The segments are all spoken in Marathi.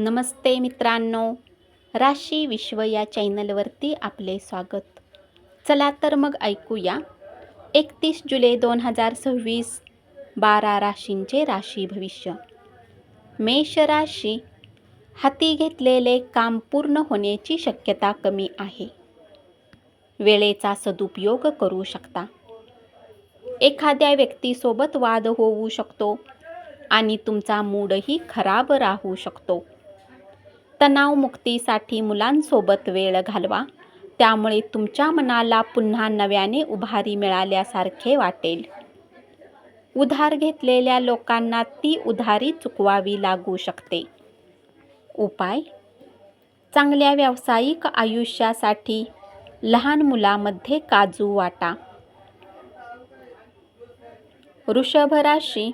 नमस्ते मित्रांनो, राशी विश्व या चॅनलवरती आपले स्वागत. चला तर मग ऐकूया 31 जुलै 2026 12 राशींचे राशी भविष्य. मेष राशी, हाती घेतलेले काम पूर्ण होण्याची शक्यता कमी आहे. वेळेचा सदुपयोग करू शकता. एखाद्या व्यक्तीसोबत वाद होऊ शकतो आणि तुमचा मूडही खराब राहू शकतो. तणावमुक्तीसाठी मुलांसोबत वेळ घालवा, त्यामुळे तुमच्या मनाला पुन्हा नव्याने उभारी मिळाल्यासारखे वाटेल. उधार घेतलेल्या लोकांना ती उधारी चुकवावी लागू शकते. उपाय: चांगल्या व्यावसायिक आयुष्यासाठी लहान मुलामध्ये काजू वाटा. वृषभ राशी,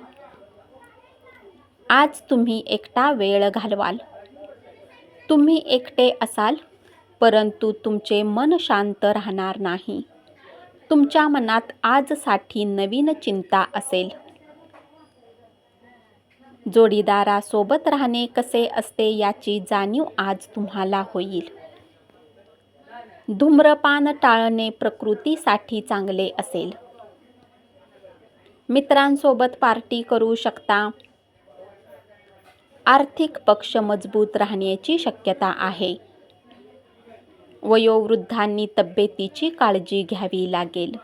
आज तुम्ही एकटा वेळ घालवाल. तुम्ही एकटे असाल, परंतु तुमचे मन शांत राहणार नाही. तुमच्या मनात आजसाठी नवीन चिंता असेल. जोडीदारासोबत राहणे कसे असते याची जाणीव आज तुम्हाला होईल. धूम्रपान टाळणे प्रकृतीसाठी चांगले असेल. मित्रांसोबत पार्टी करू शकता. आर्थिक पक्ष मजबूत राहण्याची शक्यता आहे. वयोवृद्धांनी तब्येतीची काळजी घ्यावी लागेल.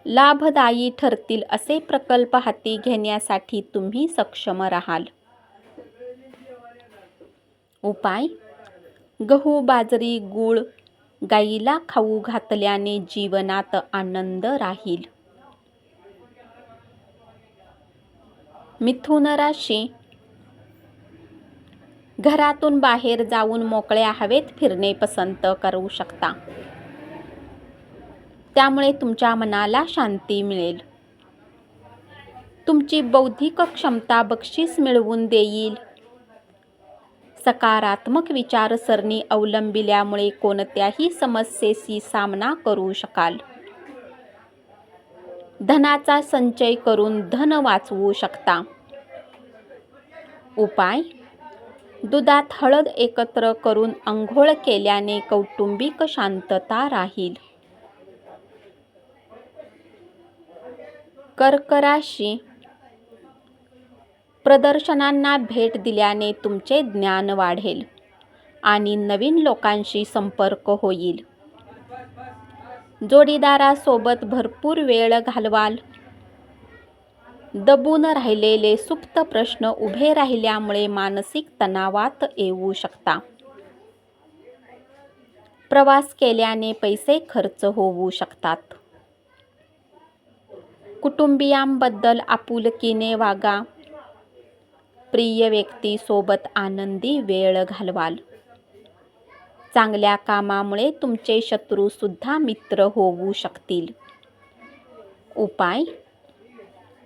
लाभदायी ठरतील असे प्रकल्प हाती घेण्यासाठी तुम्ही सक्षम राहाल. उपाय: गहू, बाजरी, गूळ गाईला खाऊ घातल्याने जीवनात आनंद राहील. मिथुन राशी, घरातून बाहेर जाऊन मोकळ्या हवेत फिरणे पसंत करू शकता. त्यामुळे तुमच्या मनाला शांती मिळेल. तुमची बौद्धिक क्षमता बक्षीस मिळवून देईल. सकारात्मक विचारसरणी अवलंबिल्यामुळे कोणत्याही समस्येशी सामना करू शकाल. धनाचा संचय करून धन वाचवू शकता. उपाय: दुधात हळद एकत्र करून अंघोळ केल्याने कौटुंबिक शांतता राहील. कर्क राशी, प्रदर्शनांना भेट दिल्याने तुमचे ज्ञान वाढेल आणि नवीन लोकांशी संपर्क होईल. जोडीदारासोबत भरपूर वेळ घालवाल. दबून राहिलेले सुप्त प्रश्न उभे राहिल्यामुळे मानसिक तणावात येऊ शकता. प्रवास केल्याने पैसे खर्च होऊ शकतात. कुटुंबियांबद्दल आपुलकीने वागा. प्रिय व्यक्तीसोबत आनंदी वेळ घालवाल. चांगल्या कामामुळे तुमचे शत्रू सुद्धा मित्र होऊ शकतील. उपाय: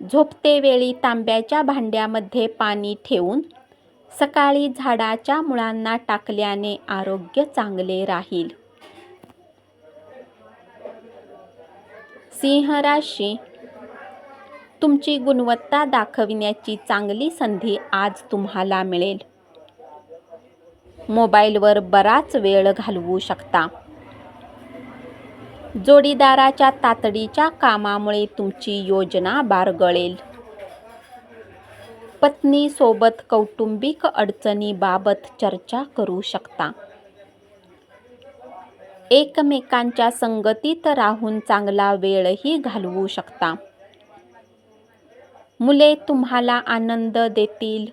झोपते वेळी तांब्याच्या भांड्यामध्ये पाणी ठेवून सकाळी झाडाच्या मुळांना टाकल्याने आरोग्य चांगले राहील. सिंह राशी, तुमची गुणवत्ता दाखविण्याची चांगली संधी आज तुम्हाला मिळेल. मोबाईलवर बराच वेळ घालवू शकता. जोडीदाराच्या तातडीच्या कामामुळे तुमची योजना बारगळेल. पत्नीसोबत कौटुंबिक अडचणीबाबत चर्चा करू शकता. एकमेकांच्या संगतीत राहून चांगला वेळही घालवू शकता. मुले तुम्हाला आनंद देतील.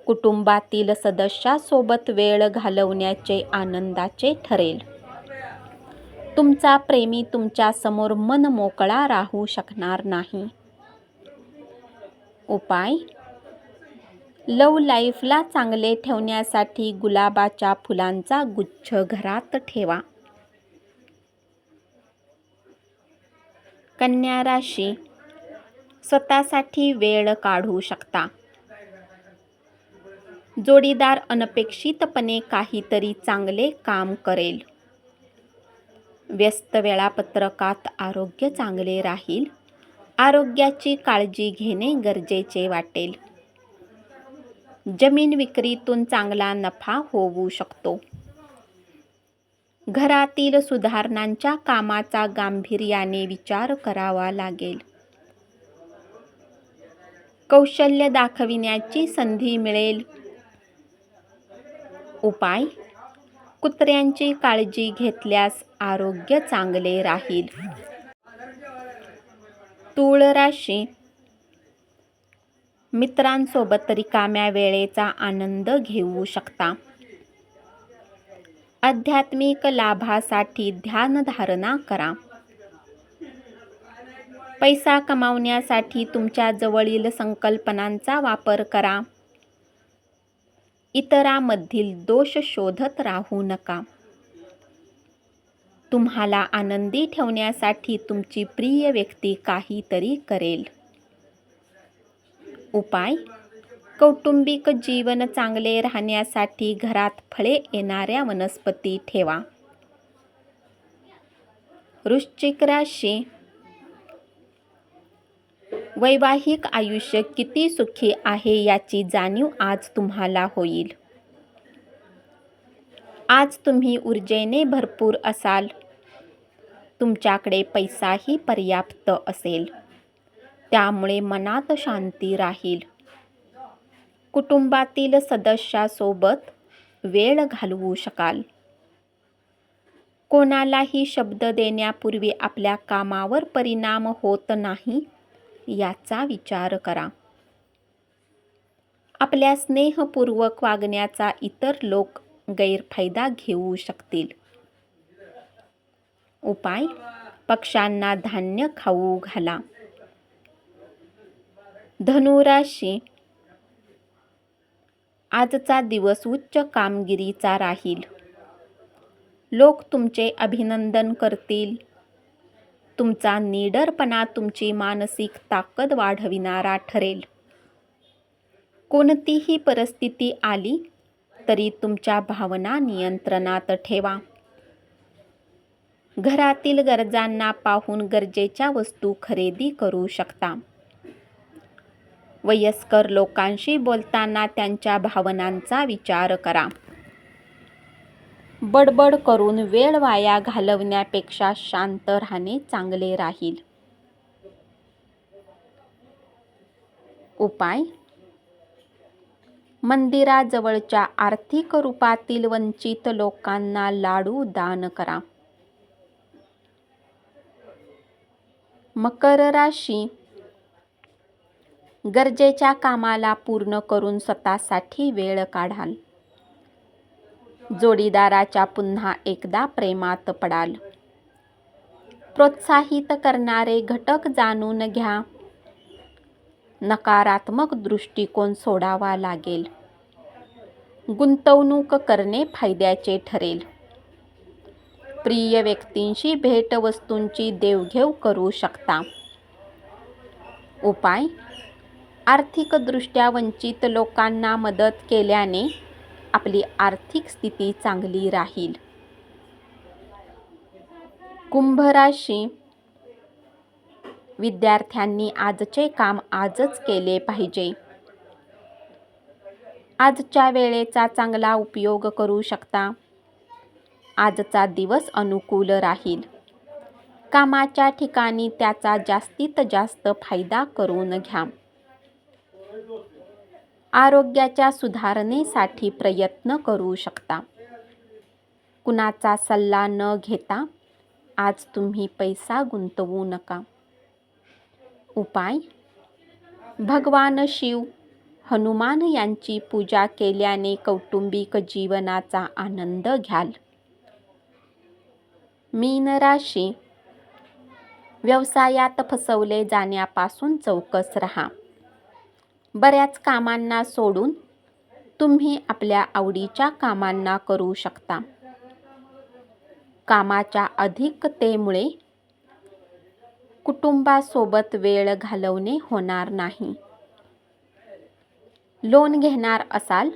कुटुंबातील सदस्यासोबत वेळ घालवण्याचे आनंदाचे ठरेल. तुमचा प्रेमी तुमच्या समोर मनमोकळा राहू शकणार नाही. उपाय: लव्ह लाईफला चांगले ठेवण्यासाठी गुलाबाच्या फुलांचा गुच्छ घरात ठेवा. कन्या राशी, स्वतःसाठी वेळ काढू शकता. जोडीदार अनपेक्षितपणे काहीतरी चांगले काम करेल. व्यस्त वेळापत्रकात आरोग्य चांगले राहील. आरोग्याची काळजी घेणे गरजेचे वाटेल. जमीन विक्रीतून चांगला नफा होऊ शकतो. घरातील सुधारणांच्या कामाचा गांभीर्याने विचार करावा लागेल. कौशल्य दाखविण्याची संधी मिळेल. उपाय: कुत्र्यांची काळजी घेतल्यास आरोग्य चांगले राहील. तूळ राशी: मित्रांसोबत रिकाम्या वेळेचा आनंद घेऊ शकता. आध्यात्मिक लाभासाठी ध्यानधारणा करा. पैसा कमावण्यासाठी तुमच्या जवळील संकल्पनांचा वापर करा. इतरांमधील दोष शोधत राहू नका. तुम्हाला आनंदी ठेवण्यासाठी तुमची प्रिय व्यक्ती काहीतरी करेल. उपाय: कौटुंबिक जीवन चांगले राहण्यासाठी घरात फळे येणाऱ्या वनस्पती ठेवा. वृश्चिक राशी: वैवाहिक आयुष्य किती सुखी आहे याची जाणीव आज तुम्हाला होईल. आज तुम्ही ऊर्जेने भरपूर असाल. तुमच्याकडे पैसाही पर्याप्त असेल. त्यामुळे मनात शांती राहील. कुटुंबातील सदस्यासोबत वेळ घालवू शकाल. कोणालाही शब्द देण्यापूर्वी आपल्या कामावर परिणाम होत नाही याचा विचार करा. आपल्या स्नेहपूर्वक वागण्याचा इतर लोक गैरफायदा घेऊ शकतील. उपाय: पक्ष्यांना धान्य खाऊ घाला. धनु राशी: आजचा दिवस उच्च कामगिरीचा राहील. लोक तुमचे अभिनंदन करतील. तुमचा निडरपणा तुमची मानसिक ताकद वाढविणारा ठरेल. कोणतीही परिस्थिती आली तरी तुमच्या भावना नियंत्रणात ठेवा. घरातील गरजांना पाहून गरजेच्या वस्तू खरेदी करू शकता. वयस्कर लोकांशी बोलताना त्यांच्या भावनांचा विचार करा. बडबड करून वेळ वाया घालवण्यापेक्षा शांत राहणे चांगले राहील. उपाय: मंदिराजवळच्या आर्थिक रूपातील वंचित लोकांना लाडू दान करा. मकर राशी: गरजेच्या कामाला पूर्ण करून स्वतःसाठी वेळ काढाल. जोडीदाराच्या पुन्हा एकदा प्रेमात पडाल. प्रोत्साहित करणारे घटक जाणून घ्या. नकारात्मक दृष्टिकोन सोडावा लागेल. गुंतवणूक करणे फायद्याचे ठरेल. प्रिय व्यक्तींशी भेटवस्तूंची देवघेव करू शकता. उपाय: आर्थिकदृष्ट्या वंचित लोकांना मदत केल्याने आपली आर्थिक स्थिती चांगली राहील. कुंभ राशी: विद्यार्थ्यांनी आजचे काम आजच केले पाहिजे. आजच्या वेळेचा चांगला उपयोग करू शकता. आजचा दिवस अनुकूल राहील. कामाच्या ठिकाणी त्याचा जास्तीत जास्त फायदा करून घ्या. आरोग्याच्या सुधारणेसाठी प्रयत्न करू शकता. कुणाचा सल्ला न घेता आज तुम्ही पैसा गुंतवू नका. उपाय: भगवान शिव, हनुमान यांची पूजा केल्याने कौटुंबिक जीवनाचा आनंद घ्याल. मीन राशी: व्यवसायात फसवले जाण्यापासून चौकस राहा. बऱ्याच कामांना सोडून तुम्ही आपल्या आवडीच्या कामांना करू शकता. कामाच्या अधिकतेमुळे कुटुंबासोबत वेळ घालवणे होणार नाही. लोन घेणार असाल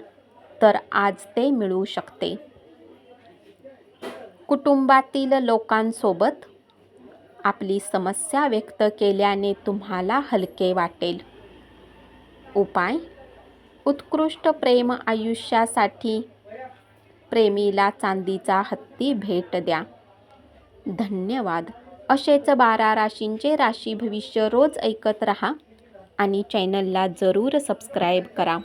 तर आज ते मिळू शकते. कुटुंबातील लोकांसोबत आपली समस्या व्यक्त केल्याने तुम्हाला हलके वाटेल. उपाय: उत्कृष्ट प्रेम आयुष्यासाठी प्रेमीला चांदीचा हत्ती भेट द्या. धन्यवाद. असेच 12 राशींचे राशी भविष्य रोज ऐकत रहा आणि चॅनलला जरूर सबस्क्राईब करा.